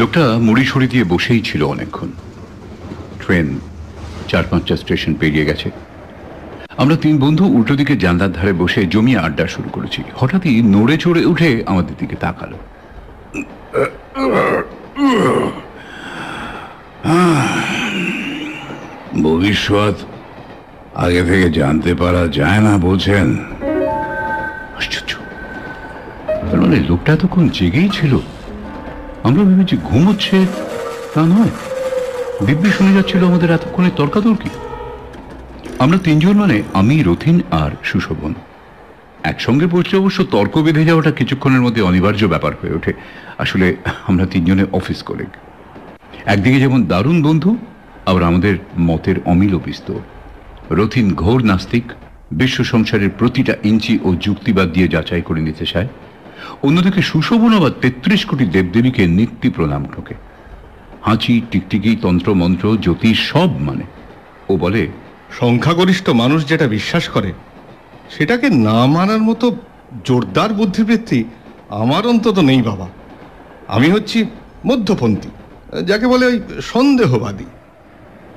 লোকটা মুড়ি ছড়ি দিয়ে বসেই ছিল অনেকক্ষণ। ট্রেন 4-5টা স্টেশন পেরিয়ে গেছে। আমরা তিন বন্ধু উল্টো দিকে জানলার ধারে বসে জমিয়ে আড্ডা শুরু করেছি। হঠাৎই নড়ে চড়ে উঠে আমাদের দিকে তাকালো। ভবিষ্যৎ আগে থেকে জানতে পারা যায় না বলছেন? আশ্চর্য, তার মানে লোকটা এতক্ষণ জেগেই ছিল। আমরা ভেবেছি ঘুমোচ্ছে, তা নয়। দিব্যি শুনে যাচ্ছিল আমাদের এতক্ষণে তর্কাতর্কি। আমরা তিনজন মানে আমি, রথিন আর সুশোভন। একসঙ্গে বসলে অবশ্য তর্ক বেঁধে যাওয়াটা কিছুক্ষণের মধ্যে অনিবার্য ব্যাপার হয়ে ওঠে। আসলে আমরা তিনজনে অফিস কলিগ। একদিকে যেমন দারুণ বন্ধু, আবার আমাদের মতের অমিল বিস্তর। রথিন ঘোর নাস্তিক, বিশ্ব সংসারের প্রতিটা ইঞ্চি ও যুক্তিবাদ দিয়ে যাচাই করে নিতে চায়। অন্যদিকে সুশোভন আবার 33 কোটি দেবদেবীকে নিত্যি প্রণাম ঠোকে। হাঁচি, টিকটিকি, তন্ত্রমন্ত্র, জ্যোতিষ সব মানে। ও বলে, সংখ্যাগরিষ্ঠ মানুষ যেটা বিশ্বাস করে সেটাকে না মানার মতো জোরদার বুদ্ধিবৃত্তি আমার অন্তত নেই বাবা। আমি হচ্ছি মধ্যপন্থী, যাকে বলে ওই সন্দেহবাদী।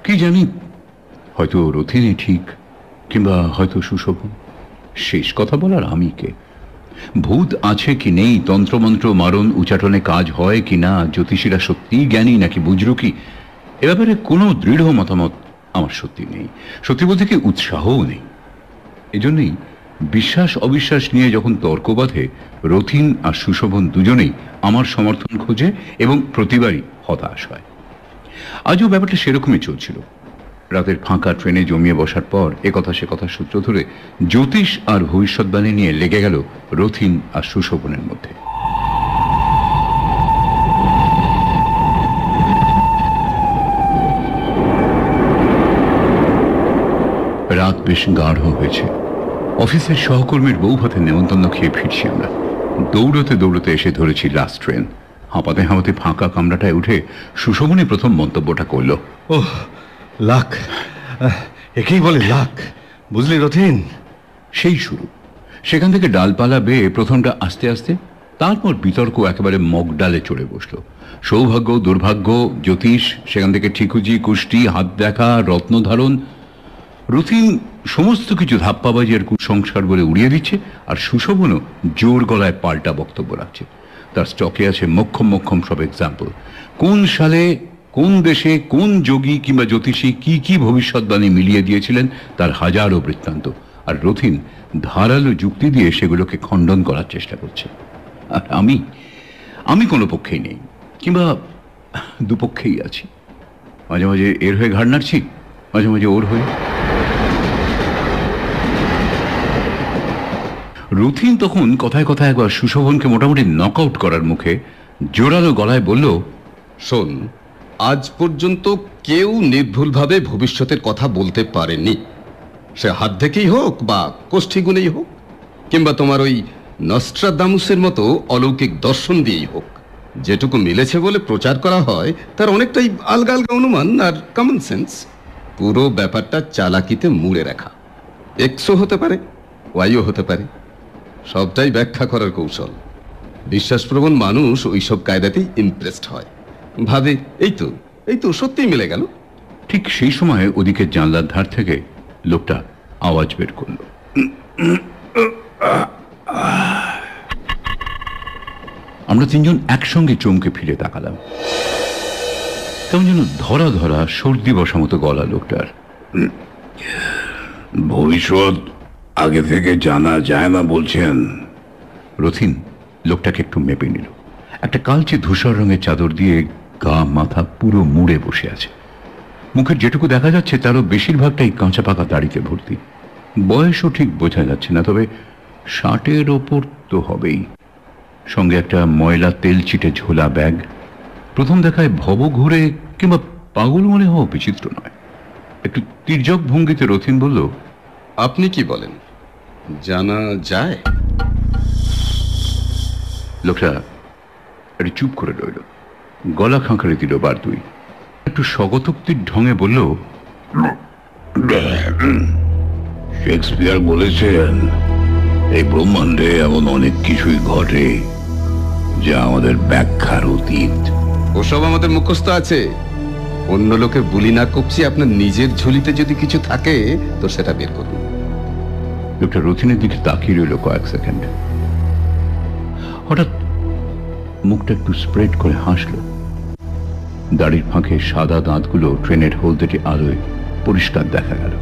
কি জানি, হয়তো রথিনই ঠিক, কিংবা হয়তো সুশোভন। শেষ কথা বলার আমি কে? ভূত আছে কি নেই, তন্ত্রমন্ত্র মারণ উচাটনে কাজ হয় কি না, জ্যোতিষীরা সত্যিই জ্ঞানী নাকি বুজরুকি, এ ব্যাপারে কোনো দৃঢ় মতামত আমার সত্যি নেই। সত্যি বলতে কি উৎসাহও নেই। এজন্যই বিশ্বাস অবিশ্বাস নিয়ে যখন তর্ক বাঁধে, রথিন আর সুশোভন দুজনেই আমার সমর্থন খোঁজে এবং প্রতিবারই হতাশ হয়। আজও ব্যাপারটা সেরকমই চলছিল। রাতের ফাঁকা ট্রেনে জমিয়ে বসার পর একথা সে কথা সূত্র ধরে জ্যোতিষ আর ভবিষ্যৎবাণী নিয়ে লেগে গেল রথিন আর সুশোভনের মধ্যে। রাত বেশ গাঢ় হয়েছে। অফিসের সহকর্মীর বউ ভাতে নেমন্তন্ন খেয়ে ফিরছি আমরা। দৌড়তে দৌড়তে এসে ধরেছি লাস্ট ট্রেন। হাঁপাতে হাঁপাতে ফাঁকা কামরাটায় উঠে সুশোভনী প্রথম মন্তব্যটা করল, ওহ লাক, একেই বলে লাক, বুঝলি রথিন? সেই শুরু। সেখান থেকে ডালপালা বেয়ে প্রথমটা আস্তে আস্তে, তারপর বিতর্ক একেবারে মগডালে চড়ে বসলো। সৌভাগ্য, দুর্ভাগ্য, জ্যোতিষ, সেখান থেকে ঠিকুজি, কুষ্টি, হাত দেখা, রত্নধারণ। রথিন সমস্ত কিছু ধাপ্পাবাজি আর কুসংস্কার বলে উড়িয়ে দিচ্ছে, আর সুশোভনও জোর গলায় পাল্টা বক্তব্য রাখছে। তার স্টকে আছে মক্ষম মক্ষম সব এক্সাম্পল। কোন সালে, কোন দেশে, কোন যোগী কিংবা জ্যোতিষী কি কি ভবিষ্যৎবাণী মিলিয়ে দিয়েছিলেন তার হাজারো বৃত্তান্ত। আর রথিন ধারালো যুক্তি দিয়ে সেগুলোকে খণ্ডন করার চেষ্টা করছে। আর আমি কোনো পক্ষেই নেই, কিংবা দুপক্ষেই আছি। মাঝে মাঝে এর হয়ে ঘাড় নাড়ছি, মাঝে মাঝে ওর হয়ে। রথিন তখন কথায় কথায় একবার সুশোভনকে মোটামুটি নক আউট করার মুখে জোরালো গলায় বলল, শোন, আজ পর্যন্ত কেউ নির্ভুলভাবে ভবিষ্যতের কথা বলতে পারেনি। সে হাত দেখেই হোক বা কোষ্ঠী গুণেই হোক, কিংবা তোমার ওই নস্ট্রাদামুসের মতো অলৌকিক দর্শন দিয়েই হোক। যেটুকু মিলেছে বলে প্রচার করা হয় তার অনেকটাই আলগা আলগা অনুমান আর কমন সেন্স। পুরো ব্যাপারটা চালাকিতে মুড়ে রাখা। এক্সও হতে পারে, ওয়াইও হতে পারে, সবটাই ব্যাখ্যা করার কৌশল। বিশ্বাসপ্রবণ মানুষ ওইসব কায়দাতেই ইমপ্রেসড হয়, ভাবে এই তো সত্যিই মিলে গেল। ঠিক সেই সময় ওদিকে জানলার ধার থেকে লোকটা আওয়াজ বের করল। আমরা তিনজন একসঙ্গে চমকে ফিরে তাকালাম। কেমন যেন ধরা ধরা সর্দি বসা মতো গলা লোকটার। ভবিষ্যৎ আগে থেকে জানা যায় না বলছেন? রথিন লোকটাকে একটু মেপে নিল। একটা কালচে ধূসর রঙের চাদর দিয়ে গা মাথা পুরো মুড়ে বসে আছে। মুখের যেটুকু দেখা যাচ্ছে তারও বেশিরভাগটাই কাঁচা পাকা দাড়িতে ভর্তি। বয়সও ঠিক বোঝা যাচ্ছে না, তবে 60-এর ওপর তো হবেই। সঙ্গে একটা ময়লা তেল চিটে ঝোলা ব্যাগ। প্রথম দেখায় ভব ঘুরে কিংবা পাগল মনে হওয়া বিচিত্র নয়। একটু তির্যক ভঙ্গিতে রথিন বলল, আপনি কি বলেন, জানা যায়? লোকটা একটু চুপ করে রইল, গলা খাঁকড়ে দিল বার দুই। একটু স্বগতোক্তির ঢঙে বলল, শেক্সপিয়ার বলেছেন এই ব্রহ্মাণ্ডে এমন অনেক কিছুই ঘটে যা আমাদের ব্যাখ্যার অতীত। ওসব আমাদের মুখস্থ আছে। অন্য লোকের বুলি না কপছি, আপনার নিজের ঝুলিতে যদি কিছু থাকে তো সেটা বের করুন। লোকটা রথিনের দিকে তাকিয়ে রইল কয়েক সেকেন্ড, হঠাৎ মুখটা একটু স্প্রেড করে হাসলো। দাড়ির ফাঁকে সাদা দাঁতগুলো ট্রেনের হলদেটে আলোয় পরিষ্কার দেখা গেল।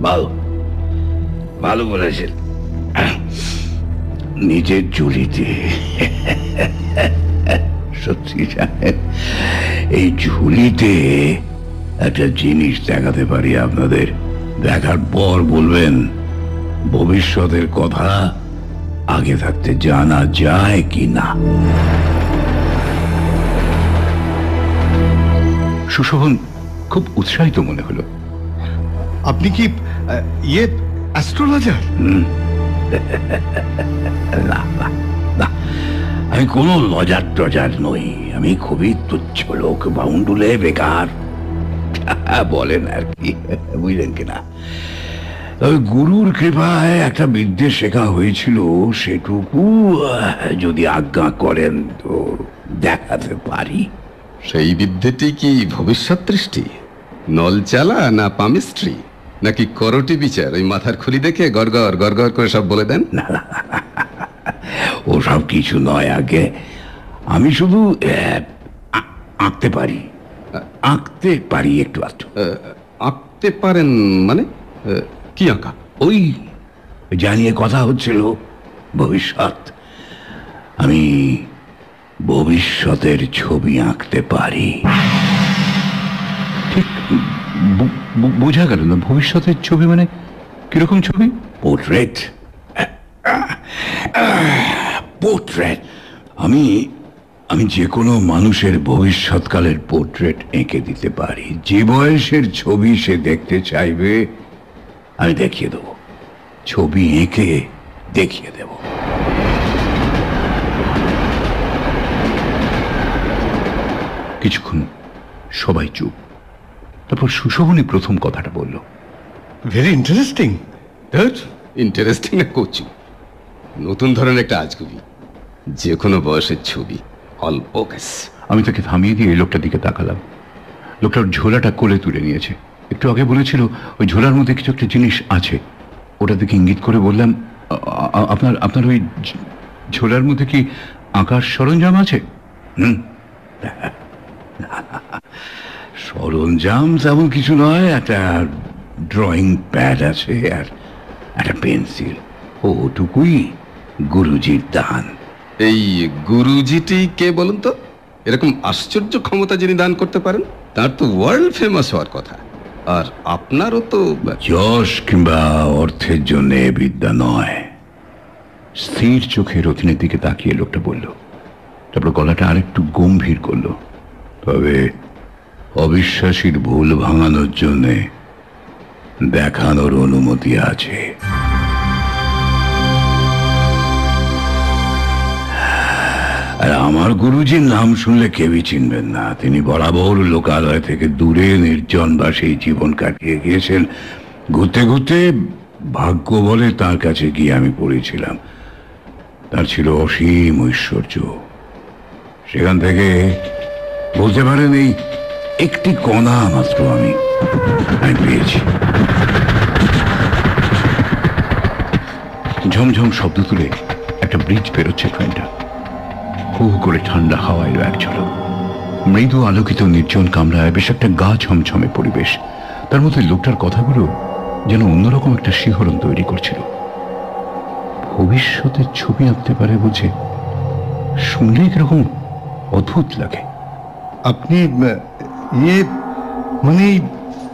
ভালো ভালো বলেছেন, নিজের ঝুলিতে। সত্যি জানেন, এই ঝুলিতে একটা জিনিস দেখাতে পারি আপনাদের। দেখার পর বলবেন ভবিষ্যতের কথা আগে থাকতে জানা যায় কি না। সুশোভন খুব উৎসাহিত মনে হলো। আপনি কি অ্যাস্ট্রোলজার? না না না, আমি কোনো লজার টজার নই। আমি খুবই তুচ্ছ লোক, বাউন্ডুলে বেকার বলেন আর কি, বুঝলেন কিনা। তবে গুরুর কৃপায় একটা বিদ্যে শেখা হয়েছিল, সেটুকু যদি আজ্ঞা করেন তো দেখাতে পারি। সেই বিদ্যেটি কি ভবিষ্যৎ দৃষ্টি, নল চালা, না পামিস্ট্রি, নাকি করটি বিচার? ওই মাথার খুলি দেখে গড়গড় গড়গড় করে সব বলে দেন? ওসব কিছু নয়। আগে আমি শুধু আঁকতে পারি, আঁকতে পারি একটু আধটু। আঁকতে পারেন মানে? কি আঁকা? ওই জানিয়ে কথা হচ্ছিল ভবিষ্যৎ। আমি ভবিষ্যতের ছবি আঁকতে পারি। ঠিক বোঝা গেল না। ভবিষ্যতের ছবি মানে কিরকম ছবি? Portrait, portrait. আমি আমি যে কোনো মানুষের ভবিষ্যৎকালের পোর্ট্রেট এঁকে দিতে পারি। যে বয়সের ছবি সে দেখতে চাইবে আমি দেখিয়ে দেব, ছবি এঁকে দেখিয়ে দেব। কিছুক্ষণ সবাই চুপ। তারপর সুশোভনী প্রথম কথাটা বলল। Very interesting. ইন্টারেস্টিং না কচু, নতুন ধরনের একটা আজগুবি। যে কোনো বয়সের ছবি, অল্প ক্যাশ। আমি তাকে থামিয়ে দিয়ে এই লোকটার দিকে তাকালাম। লোকটার ঝোলাটা কোলে তুলে নিয়েছে। একটু আগে বলেছিল ওই ঝোলার মধ্যে কিছু একটা জিনিস আছে। ওটা দিকে ইঙ্গিত করে বললাম, আপনার আপনার ওই ঝোলার মধ্যে কি আঁকার সরঞ্জাম আছে? সরঞ্জাম তেমন কিছু নয়, একটা ড্রয়িং প্যাড আছে আর একটা পেন্সিল, ওটুকুই গুরুজির দান। এই গুরুজিটি কে বলুন তো? এরকম আশ্চর্য ক্ষমতা যিনি দান করতে পারেন, তার তো ওয়ার্ল্ড ফেমাস হওয়ার কথা। আর আপনারও তো যশ কিংবা অর্থের জন্য বিদ্যা নয়। স্থির চোখে রথিনের দিকে তাকিয়ে লোকটা বলল। তারপর গলাটা আরেকটু গম্ভীর করলো। তবে অবিশ্বাসীর ভুল ভাঙানোর জন্যে দেখানোর অনুমতি আছে। আর আমার গুরুজির নাম শুনলে কেউই চিনবেন না। তিনি বরাবর লোকালয় থেকে দূরে নির্জন বাসে জীবন কাটিয়ে গিয়েছেন। ঘুরতে ঘুরতে ভাগ্য বলে তার কাছে গিয়ে আমি পড়েছিলাম। তার ছিল অসীম ঐশ্বর্য। সেখান থেকে বলতে পারেন এই একটি কণা মাত্র আমি পেয়েছি। ঝমঝম শব্দ তুলে একটা ব্রিজ পেরোচ্ছে ট্রেনটা। হু হু করে ঠান্ডা হাওয়া এলো এক ঝলক। মৃদু আলোকিত নির্জন কামরায় বেশ একটা গা ছমছমে পরিবেশ। তার মধ্যে লোকটার কথাগুলো যেন অন্যরকম একটা শিহরণ তৈরি করছিল। ভবিষ্যতের ছবি আঁকতে পারে বলছে, শুনলে কিরকম অদ্ভুত লাগে। আপনি মানে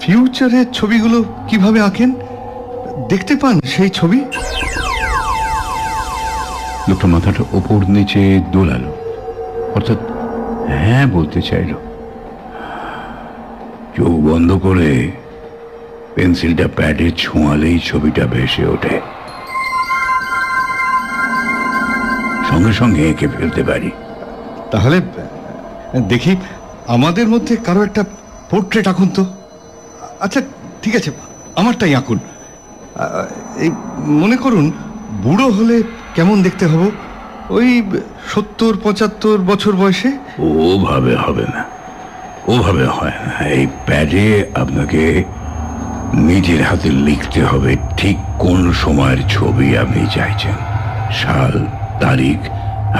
ফিউচারের ছবিগুলো কিভাবে আঁকেন? দেখতে পান সেই ছবি? লোকটা মাথাটা ওপর নিচে দোলালো, অর্থাৎ হ্যাঁ বলতে চাইল। চোখ বন্ধ করে পেন্সিলটা প্যাডে ছোঁয়ালেই ছবিটা ভেসে ওঠে। সঙ্গে সঙ্গে এঁকে ফেলতে পারি। তাহলে দেখি আমাদের মধ্যে কারো একটা পোর্ট্রেট আঁকুন তো। আচ্ছা ঠিক আছে, আমারটাই আঁকুন। এই মনে করুন বুড়ো হলে কেমন দেখতে হব? ওই 70-75 বছর বয়সে? ওভাবে হবে না, ওভাবে হয় না। এই প্যাডে আপনাকে নিজের হাতে লিখতে হবে ঠিক কোন সময়ের ছবি আপনি চাইছেন, সাল, তারিখ,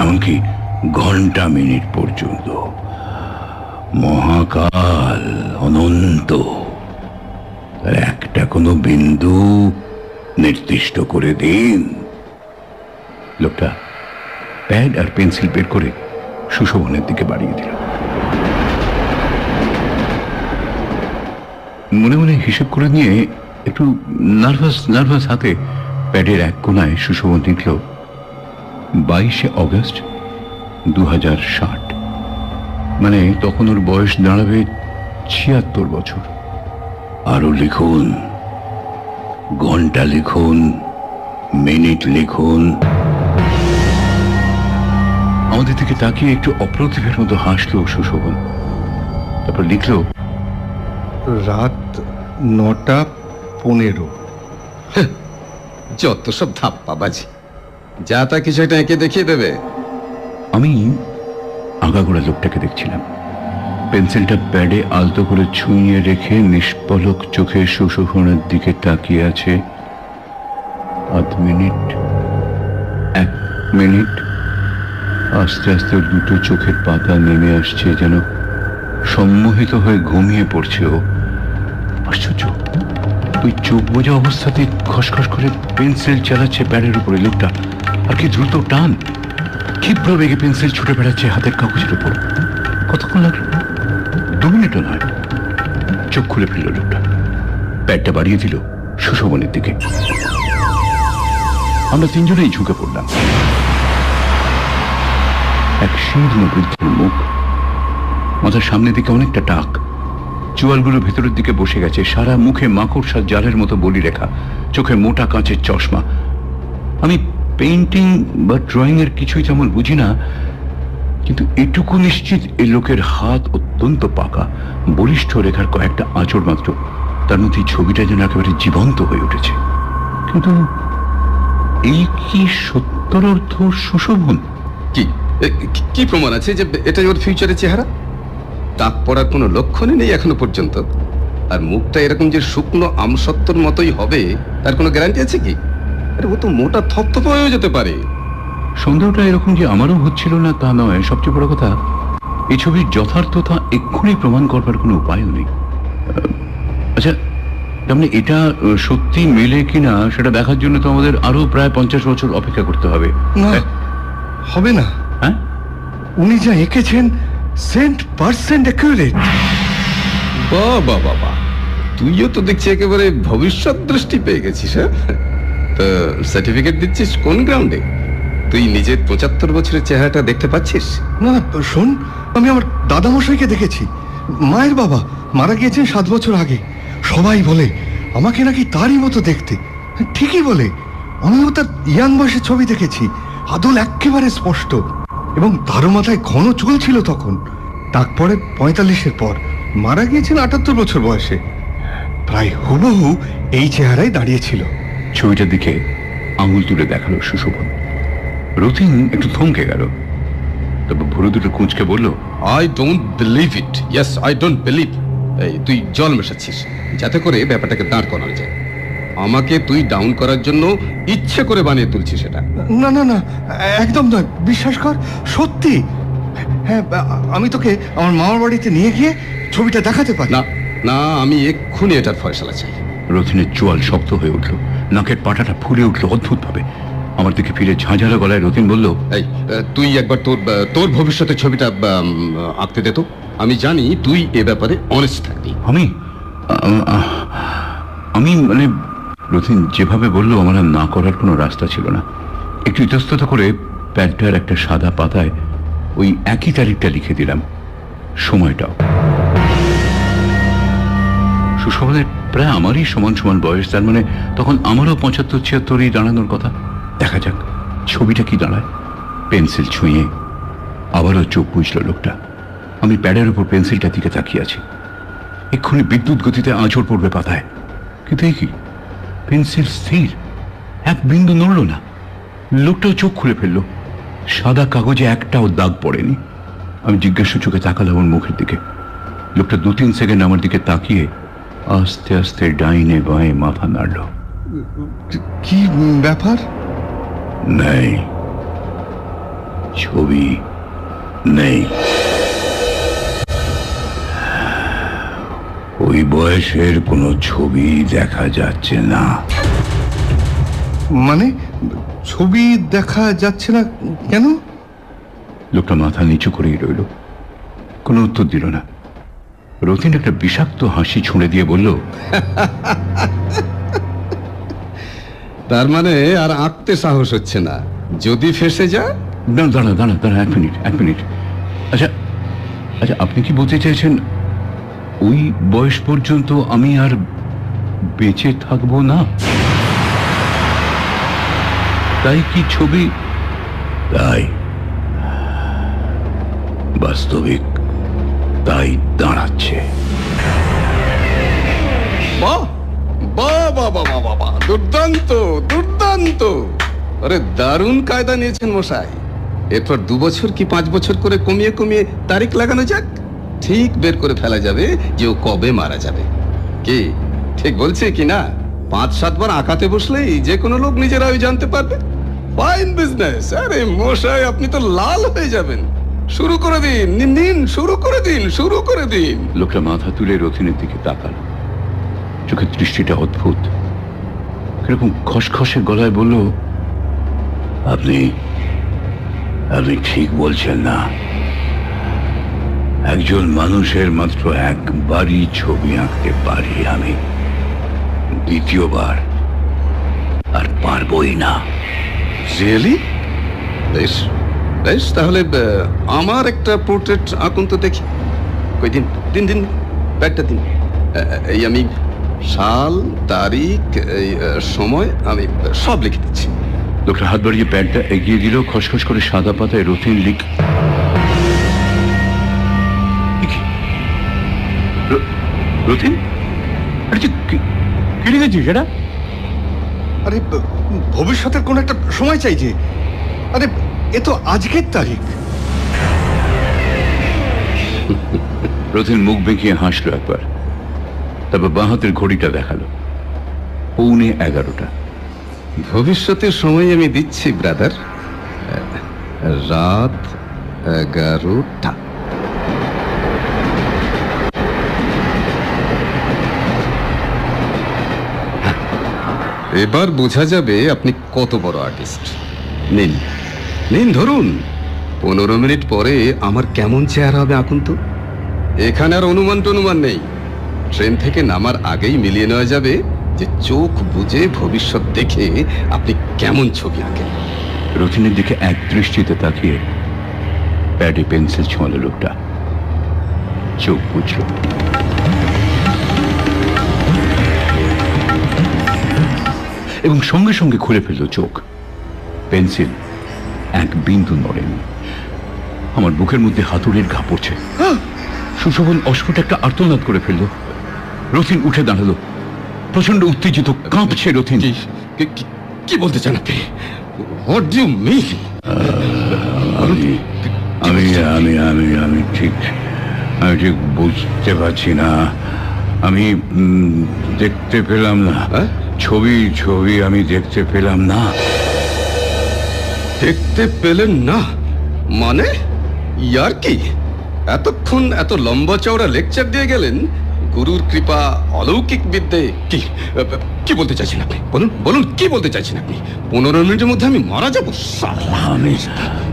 এমনকি ঘন্টা মিনিট পর্যন্ত। মহাকাল, অনন্ত, তার একটা কোনো বিন্দু নির্দিষ্ট করে দিন। লোকটা প্যাড আর পেন্সিল বের করে সুশোভনের দিকে বাড়িয়ে দিল। মনে মনে হিসেব করে নিয়ে একটু নার্ভাস হাতে প্যাডের এক কোনায় সুশোভন লিখল 22শে অগস্ট 2060। মানে তখন ওর বয়স দাঁড়াবে 76 বছর। আরো লিখুন, ঘন্টা লিখুন, মিনিট লিখুন। আমাদের দিকে তাকিয়ে একটু অপ্রতিভের মতো হাসলো সুশোভন। তারপর লিখল রাত 9:15। যত সব ধাপ্পাবাজি, যা তা কিছু একটা এঁকে দেখিয়ে দেবে। আমি আগাগোড়া লোকটাকে দেখছিলাম। পেন্সিলটা প্যাডে আলতো করে ছুঁয়ে রেখে নিষ্পলক চোখে সুশোভনের দিকে তাকিয়ে আছে। 8 মিনিট, 1 মিনিট, আস্তে আস্তে ওর দুটো চোখের পাতা নেমে আসছে, যেন সম্মোহিত হয়ে ঘুমিয়ে পড়ছে ও। আশ্চর্য, ওই চোখ বোঝা অবস্থাতে খসখস করে পেন্সিল চালাচ্ছে প্যাডের উপরে লোকটা। আর কি দ্রুত টান, ক্ষিপ্র বেগে পেন্সিল ছুটে বেড়াচ্ছে হাতের কাগজের উপর। কতক্ষণ লাগলো? 2 মিনিটও নয়। চোখ খুলে ফেলল লোকটা, প্যাডটা বাড়িয়ে দিল সুশোভনের দিকে। আমরা তিনজনেই ঝুঁকে পড়লাম। এক শীর্ণ বৃদ্ধের মুখ, মাথার সামনের দিকে অনেকটা টাক, চোয়ালগুলো ভেতরের দিকে বসে গেছে, সারা মুখে মাকড়সার জালের মতো বলি রেখা, চোখে মোটা কাঁচের চশমা। আমি পেইন্টিং বা ড্রয়িং এর কিছুই তেমন বুঝি না, কিন্তু এটুকু নিশ্চিত এই লোকের হাত অত্যন্ত পাকা, বলিষ্ঠ রেখার কয়েকটা আঁচড় মাত্র, তার মধ্যে ছবিটা যেন একেবারে জীবন্ত হয়ে উঠেছে। কিন্তু এই কি সত্যর অর্থ সুশোভন? কি প্রমাণ আছে যে এটাই ওর ফিউচারের চেহারা? দাগ পড়ার কোনো লক্ষণই নেই এখনো পর্যন্ত। আর মুখটা এরকম যে শুকনো আমসত্ত্বর মতোই হবে তার কোনো গ্যারান্টি আছে কি? আরে ও তো মোটা থপথপ হয়ে যেতে পারে। সন্দেহটা এরকম যে আমারও হচ্ছিল না তা নয়, সবচেয়ে বড় কথা এই ছবির যথার্থতা এক্ষুনি প্রমাণ করবার কোনো উপায়ও নেই। আচ্ছা, তাহলে এটা সত্যি মেলে কিনা সেটা দেখার জন্য তো আমাদের আরো প্রায় 50 বছর অপেক্ষা করতে হবে। না, হবে না। হ্যাঁ, উনি যা এঁকেছেন 100% অ্যাকুরেট। বাবা বাবা, তুইও তো দেখছি একেবারে ভবিষ্যৎ দৃষ্টি পেয়ে গেছিস। হ্যাঁ, তো সার্টিফিকেট দিচ্ছিস কোন গ্রাউন্ডে? তুই নিজের 75 বছরের চেহারাটা দেখতে পাচ্ছিস? না না, শোন, আমি আমার দাদামশাইকে দেখেছি। মায়ের বাবা মারা গিয়েছেন 7 বছর আগে। সবাই বলে আমাকে নাকি তারই মতো দেখতে। ঠিকই বলে, আমিও তার ইয়াং বয়সের ছবি দেখেছি, আদল একেবারে স্পষ্ট, এবং তারও মাথায় ঘন চুল ছিল তখন। টাক পড়ে 45-এর পর, মারা গিয়েছেন 78 বছর বয়সে। প্রায় হুবহু এই চেহারায় দাঁড়িয়েছিল। ছবিটার দিকে আঙুল তুলে দেখালো সুশোভন। রতিন একটু থমকে গেল, তবে ভুরু দুটো কুঁচকে বলল, I don't believe it. Yes, I don't believe. এই তুই জল মেশাচ্ছিস যাতে করে ব্যাপারটাকে দাঁড় করানো যায়। আমাকে তুই ডাউন করার জন্য ইচ্ছে করে বানিয়ে তুলছিস এটা। না না না, একদম নয়, বিশ্বাস কর, সত্যি। হ্যাঁ, আমি তোকে আমার মামার বাড়িতে নিয়ে গিয়ে ছবিটা দেখাতে পারি। না না, আমি এক্ষুনি এটার ফয়সালা চাই। রতিনের চোয়াল শক্ত হয়ে উঠল, নাকের পাটাটা ফুলে উঠল অদ্ভুত ভাবে। আমার দিকে ফিরে ঝাঁঝালো গলায় রতিন বলল, এই তুই একবার তোর ভবিষ্যতের ছবিটা আঁকতে দে তো। আমি জানি তুই এ ব্যাপারে অনেস্ট থাকবি। আমি মানে রতিন যেভাবে বলল আমার আর না করার কোনো রাস্তা ছিল না। একটু ইতস্তত করে প্যাডটার একটা সাদা পাতায় ওই একই তারিখটা লিখে দিলাম, সময়টাও। সুশোভনের প্রায় আমারই সমান সমান বয়স, তার মানে তখন আমারও 75-76 দাঁড়ানোর কথা। দেখা যাক ছবিটা কি দাঁড়ায়। পেন্সিল ছুঁয়ে আবারও চোখ বুঝল লোকটা। আমি প্যাডের উপর পেন্সিলটা দিকে তাকিয়ে আছি। এক্ষুনি বিদ্যুৎ গতিতে আঁচড় পড়বে পাতায়, কিন্তু এই কি, পেন্সিল স্থির, এক বিন্দু নড়ল না। লোকটাও চোখ খুলে ফেললো। সাদা কাগজে একটাও দাগ পড়েনি। আমি জিজ্ঞাসা চোখে তাকালাম ওর মুখের দিকে। লোকটা 2-3 সেকেন্ড আমার দিকে তাকিয়ে আস্তে আস্তে ডাইনে বাঁয়ে মাথা নাড়ল। কি ব্যাপার? নেই, ছবি নেই। ওই বয়সের কোনো ছবি দেখা যাচ্ছে না। মানে ছবি দেখা যাচ্ছে না কেন? লোকটা মাথা নিচু করেই রইল, কোনো উত্তর দিল না। রতিন একটা বিষাক্ত হাসি ছুঁড়ে দিয়ে বলল, তার মানে আর আঁকতে সাহস হচ্ছে না, যদি ফেসে যা। না, দাঁড়া দাঁড়া দাঁড়া, এক মিনিট। আচ্ছা আচ্ছা, আপনি কি বলতে চাইছেন ওই বয়স পর্যন্ত আমি আর বেঁচে থাকবো না? তাই কি ছবি? তাই, বাস্তবিক তাই দাঁড়াচ্ছে। বাহ বাহ বাহ বাহ বাহ বাহ, দুর্দান্ত দুর্দান্ত! আরে দারুণ কায়দা নিয়েছেন মশাই। এরপর 2 বছর কি 5 বছর করে কমিয়ে কমিয়ে তারিখ লাগানো যাক, ঠিক বের করে ফেলা যাবে যে ও কবে মারা যাবে। কি ঠিক বলছে কি না? 5-7 বার আঁকাতে বসলেই যে কোনো লোক নিজেরাই জানতে পারবে। Fine business. আরে মশাই, আপনি তো লাল হয়ে যাবেন। শুরু করে দিন, নিন, শুরু করে দিন। লোকটা মাথা তুলে রথিনের দিকে তাকাল। চোখের দৃষ্টিটা অদ্ভুত, কিরকম খসখসে গলায় বলল, আপনি ঠিক বলছেন না। একজন মানুষের মাত্র একবারই ছবি আঁকতে পারি আমি, দ্বিতীয়বার আর পারবই না। রিয়েলি? বেশ বেশ, তাহলে আমার একটা পোর্ট্রেট আঁকুন তো দেখি। কই দিন দিন দিন, প্যাডটা দিন। এই আমি সাল, তারিখ, এই সময় আমি সব লিখে দিচ্ছি। লোকটা হাত বাড়িয়ে প্যাডটা এগিয়ে দিল। খসখস করে সাদা পাতায় রথিন রথিন, আরে কি লিখেছিস সেটা? আরে ভবিষ্যতের কোন একটা সময় চাইছে। আরে এ তো আজকের তারিখ। রথিন মুখ বেঁকিয়ে হাসলো একবার, তারপর বাঁ হাতের ঘড়িটা দেখালো। 11:45। ভবিষ্যতের সময় আমি দিচ্ছি ব্রাদার, রাত 11টা। এবার বোঝা যাবে আপনি কত বড় আর্টিস্ট। নিন নিন, ধরুন। 15 মিনিট পরে আমার কেমন চেহারা হবে আঁকুন তো। এখানে আর অনুমান টনুমান নেই। ট্রেন থেকে নামার আগেই মিলিয়ে নেওয়া যাবে যে চোখ বুজে ভবিষ্যৎ দেখে আপনি কেমন ছবি আঁকেন। রথিনের দিকে এক দৃষ্টিতে তাকিয়ে প্যাডে পেন্সিল ছোঁয়ালো লোকটা। চোখ বুঝল। এবং সঙ্গে সঙ্গে খুলে ফেলল চোখ। পেন্সিল এক বিন্দু নড়েনি। আমার বুকের মধ্যে হাতুড়ির ঘা পড়ছে। সুশোভন অস্ফুট একটা আর্তনাদ করে ফেলল। রথিন উঠে দাঁড়ালো, প্রচন্ড উত্তেজিত, কাঁপছে রথিন। কি বলতে চান আপনি? What do you mean? আমি ঠিক বুঝতে পারছি না। আমি দেখতে পেলাম না। ছবি আমি দেখতে পেলাম না। দেখতে পেলেন না মানে? ইয়ার কি? এতক্ষণ এত লম্বা চওড়া লেকচার দিয়ে গেলেন, গুরুর কৃপা, অলৌকিক বিদ্যে। কি বলতে চাইছেন আপনি? বলুন বলুন, কি বলতে চাইছেন আপনি? 15 মিনিটের মধ্যে আমি মারা যাবো?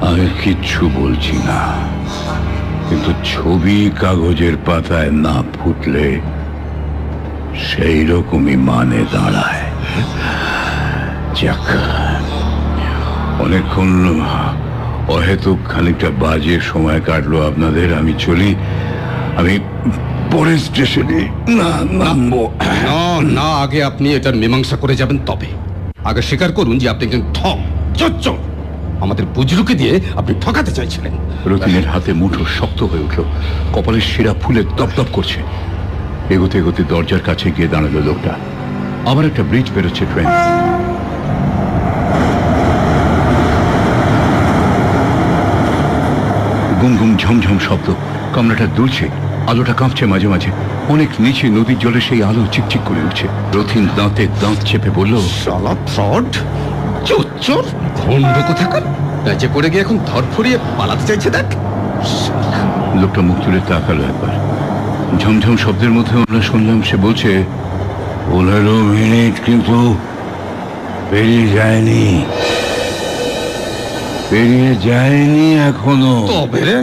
আমি কিচ্ছু বলছি না, কিন্তু ছবি কাগজের পাতায় না ফুটলে সেই রকমই মানে দাঁড়ায়। যাক, অনেকক্ষণ অহেতুক খানিকটা বাজে সময় কাটলো আপনাদের। আমি চলি। আমি পরের স্টেশনে নামবো। না, আগে আপনি এটার মীমাংসা করে যাবেন। তবে আগে স্বীকার করুন যে আপনি একজন ঠক, চচ্চর। আমাদের বুজরুকে দিয়ে আপনি ঠকাতে চাইছিলেন। রতিনের হাতে মুঠো শক্ত হয়ে উঠল, কপালের শিরা ফুলে দপদপ করছে। এগোতে এগোতে দরজার কাছে গিয়ে দাঁড়ালো লোকটা। আবার একটা ব্রিজ বেরোচ্ছে ট্রেন। গুমগুম ঝমঝম শব্দ, কামরাটা দুলছে, আলোটা কাঁপছে মাঝে মাঝে। অনেক নিচে নদীর জলে সেই আলো চিকচিক করে উঠছে। রথিন দাঁতে দাঁত চেপে বলল, শালা ফ্রড, চোর, ভণ্ড কোথাকার, প্যাচে পড়ে গিয়ে এখন ধরফড়িয়ে পালাতে চাইছে দেখ। লোকটা মুখ তুলে তাকালো একবার। ঝমঝম শব্দের মধ্যে আমরা শুনলাম সে বলছে, 15 মিনিট কিন্তু পেরিয়ে যায়নি, এখনো। তবে রে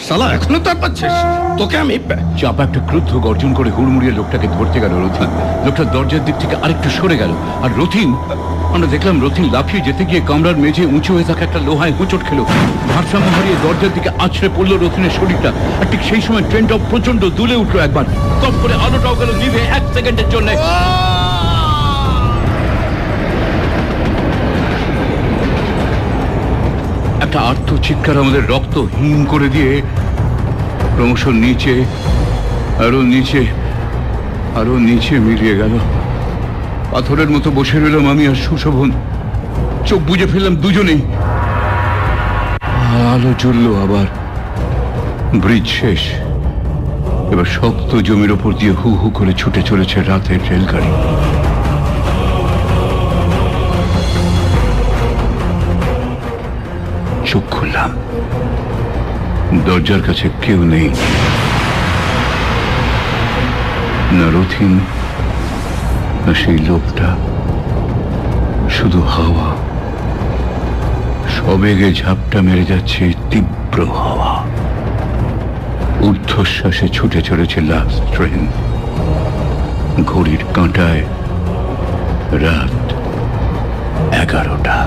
শালা এখনো তার পাচ্ছিস? তোকে আমি চাপা একটা ক্রুদ্ধ গর্জন করে হুড়মুড়িয়ে লোকটাকে ধরতে গেল রথিন। লোকটা দরজার দিক থেকে আরেকটু সরে গেল, আর রথিন, আমরা দেখলাম রথিন লাফিয়ে যেতে গিয়ে কামরার মেঝে উঁচু হয়ে থাকা একটা লোহায় হোঁচট খেলো। ভারসাম্য হারিয়ে দরজার দিকে আছড়ে পড়লো রথিনের শরীরটা। আর ঠিক সেই সময় ট্রেনটা প্রচন্ড দুলে উঠলো একবার। টপ করে আলোটাও গেল নিভে 1 সেকেন্ডের জন্য। একটা আর্ত চিৎকার আমাদের রক্ত হিম করে দিয়ে ক্রমশ নিচে, আরো নিচে মিলিয়ে গেল। পাথরের মতো বসে রইলাম আমি আর সুশোভন। চোখ বুজে ফেললাম দুজনেই। আলো জ্বললো আবার। ব্রিজ শেষ। এবার শক্ত জমির ওপর দিয়ে হু হু করে ছুটে চলেছে রাতের রেলগাড়ি। চোখ খুললাম, দরজার কাছে কেউ নেই, না রথিন, না সেই লোকটা, শুধু হাওয়া। সবেগে ঝাপটা মেরে যাচ্ছে তীব্র হাওয়া। ঊর্ধ্বশ্বাসে ছুটে চলেছে লাস্ট ট্রেন। ঘড়ির কাঁটায় রাত 11টা।